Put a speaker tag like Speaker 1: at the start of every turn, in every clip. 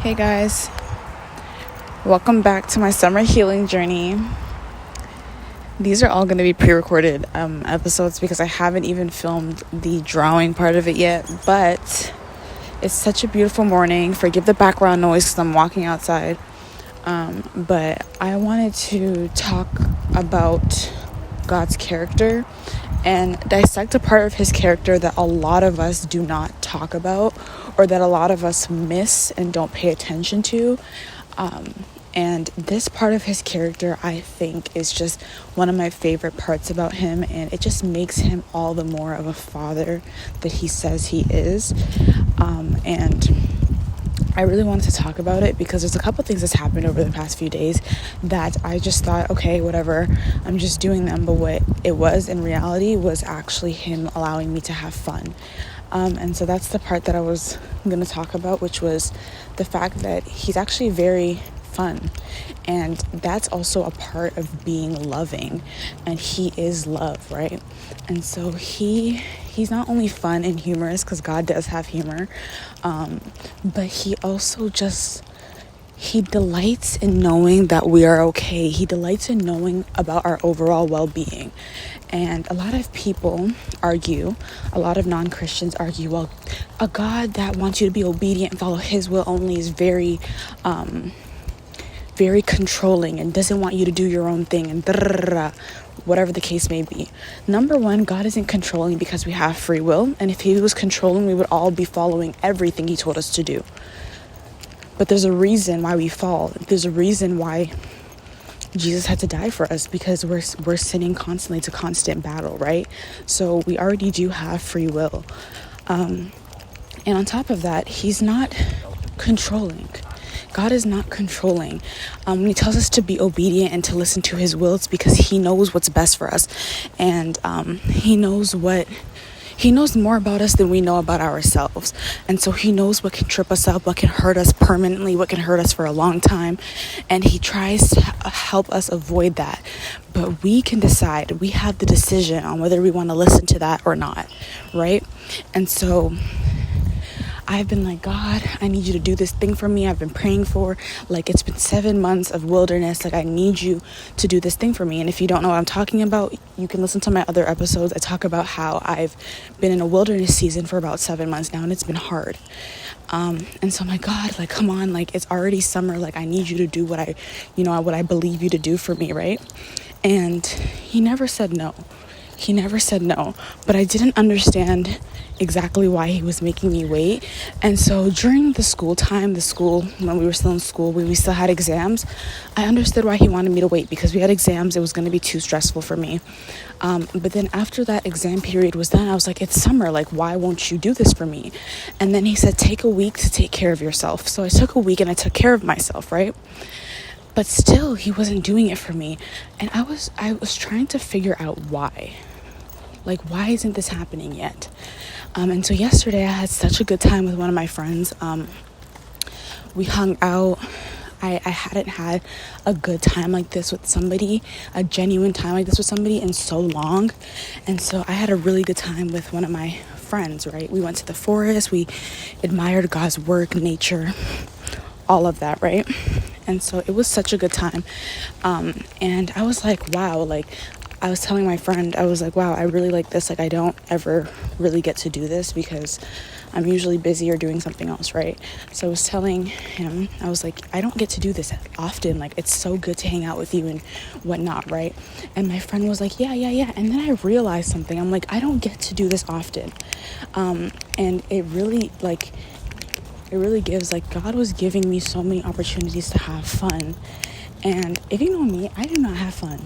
Speaker 1: Hey guys, welcome back to my summer healing journey. These are all going to be pre-recorded episodes because I haven't even filmed the drawing part of it yet, but it's such a beautiful morning. Forgive the background noise because I'm walking outside, but I wanted to talk about God's character and dissect a part of his character that a lot of us do not talk about, or that a lot of us miss and don't pay attention to. And this part of his character, I think, is just one of my favorite parts about him, and it just makes him all the more of a father that he says he is. And I really wanted to talk about it because there's a couple things that's happened over the past few days that I just thought, okay, whatever, I'm just doing them. But what it was in reality was actually him allowing me to have fun. And so that's the part that I was going to talk about, which was the fact that he's actually very fun. And that's also a part of being loving. And he is love, right? And so he's not only fun and humorous, because God does have humor, but he also he delights in knowing that we are okay. He delights in knowing about our overall well-being. And a lot of people argue, a lot of non-Christians argue, well, a God that wants you to be obedient and follow his will only is very controlling and doesn't want you to do your own thing and whatever the case may be. Number one, God isn't controlling because we have free will. And if he was controlling, we would all be following everything he told us to do. But there's a reason why we fall. There's a reason why Jesus had to die for us, because we're sinning constantly. It's a constant battle, right? So we already do have free will. And on top of that, he's not controlling. God is not controlling. When he tells us to be obedient and to listen to his will, it's because he knows what's best for us. And he knows more about us than we know about ourselves. And so he knows what can trip us up, what can hurt us permanently, what can hurt us for a long time. And he tries to help us avoid that. But we can decide. We have the decision on whether we want to listen to that or not, right? And so I've been like, God, I need you to do this thing for me. I've been praying for, it's been 7 months of wilderness. I need you to do this thing for me. And if you don't know what I'm talking about, you can listen to my other episodes. I talk about how I've been in a wilderness season for about 7 months now, and it's been hard. And so I'm like, God, come on, it's already summer. I need you to do what I believe you to do for me, right? And he never said no. He never said no, but I didn't understand exactly why he was making me wait. And so during the school, when we were still in school, when we still had exams, I understood why he wanted me to wait, because we had exams. It was going to be too stressful for me. But then after that exam period was done, I was like, it's summer. Why won't you do this for me? And then he said, take a week to take care of yourself. So I took a week and I took care of myself, right? But still, he wasn't doing it for me. And I was trying to figure out why. Why isn't this happening yet? And so yesterday I had such a good time with one of my friends. We hung out. I hadn't had a good time like this with somebody, a genuine time like this with somebody in so long. And so I had a really good time with one of my friends, right? We went to the forest. We admired God's work, nature, all of that, right? And so it was such a good time. And I was like, wow, I was telling my friend, I was like, wow, I really like this. I don't ever really get to do this because I'm usually busy or doing something else, right? So I was telling him, I was like, I don't get to do this often. It's so good to hang out with you and whatnot, right? And my friend was like, yeah. And then I realized something. I'm like, I don't get to do this often. And it really, gives, God was giving me so many opportunities to have fun. And if you know me, I do not have fun.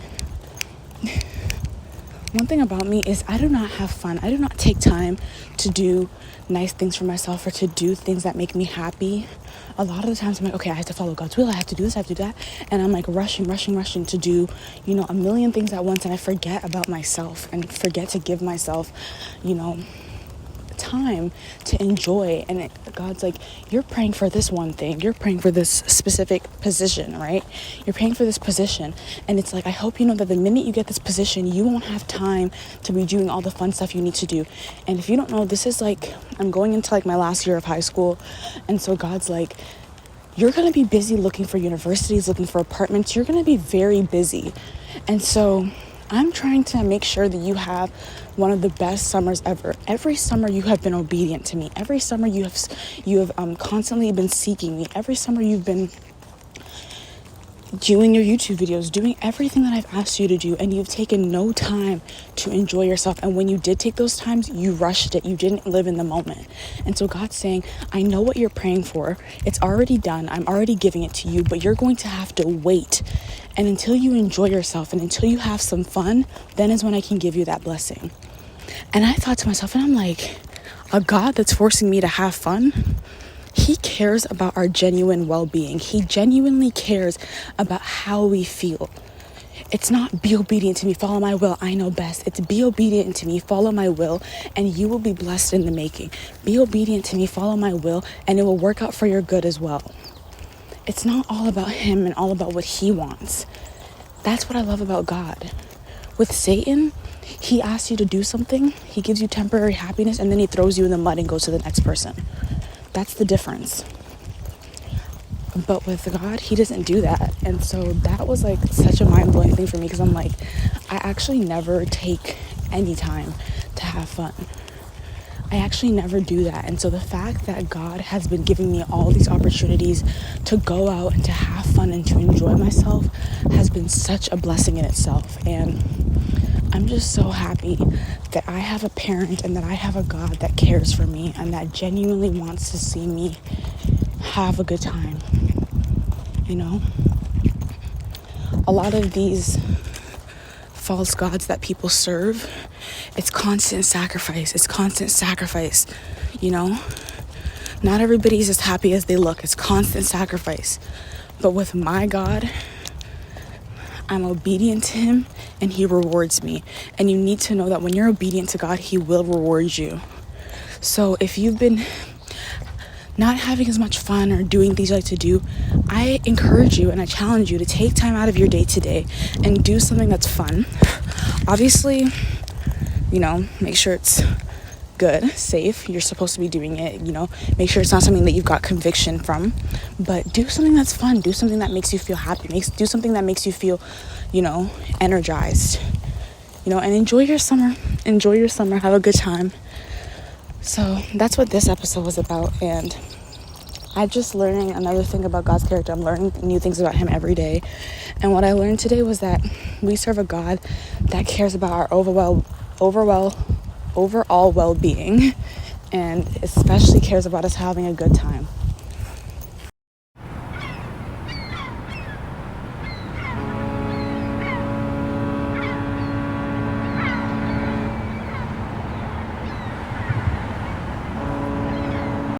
Speaker 1: One thing about me is I do not have fun. I do not take time to do nice things for myself or to do things that make me happy. A lot of the times I'm like, okay, I have to follow God's will. I have to do this, I have to do that. And I'm rushing to do, a million things at once. And I forget about myself and forget to give myself, time to enjoy. And God's like, you're praying for this one thing, you're praying for this specific position, right? You're praying for this position, and it's I hope you know that the minute you get this position, you won't have time to be doing all the fun stuff you need to do. And if you don't know, this is I'm going into my last year of high school, and so God's you're going to be busy looking for universities, looking for apartments. You're going to be very busy. And so I'm trying to make sure that you have one of the best summers ever. Every summer you have been obedient to me. Every summer you have constantly been seeking me. Every summer you've been doing your YouTube videos, doing everything that I've asked you to do, and you've taken no time to enjoy yourself. And when you did take those times, you rushed it. You didn't live in the moment. And so God's saying, I know what you're praying for. It's already done. I'm already giving it to you, but you're going to have to wait. And until you enjoy yourself and until you have some fun, then is when I can give you that blessing. And I thought to myself, and I'm like, a God that's forcing me to have fun? He cares about our genuine well-being. He genuinely cares about how we feel. It's not be obedient to me, follow my will, I know best. It's be obedient to me, follow my will, and you will be blessed in the making. Be obedient to me, follow my will, and it will work out for your good as well. It's not all about him and all about what he wants. That's what I love about God. With Satan, he asks you to do something, he gives you temporary happiness, and then he throws you in the mud and goes to the next person. That's the difference. But with God, he doesn't do that. And so that was like such a mind-blowing thing for me, because I'm like, I actually never take any time to have fun. I actually never do that. And so the fact that God has been giving me all these opportunities to go out and to have fun and to enjoy myself has been such a blessing in itself. And I'm just so happy that I have a parent and that I have a God that cares for me and that genuinely wants to see me have a good time. You know, a lot of these false gods that people serve, it's constant sacrifice. It's constant sacrifice, you know. Not everybody's as happy as they look. It's constant sacrifice. But with my God, I'm obedient to him and he rewards me. And you need to know that when you're obedient to God, he will reward you. So if you've been not having as much fun or doing things you like to do, I encourage you and I challenge you to take time out of your day today and do something that's fun. Obviously, you know, make sure it's good, safe. You're supposed to be doing it, you know, make sure it's not something that you've got conviction from, but do something that's fun. Do something that makes you feel happy. Do something that makes you feel, you know, energized, you know, and enjoy your summer. Enjoy your summer. Have a good time. So that's what this episode was about. And I'm just learning another thing about God's character. I'm learning new things about him every day. And what I learned today was that we serve a God that cares about our overall well-being, and especially cares about us having a good time.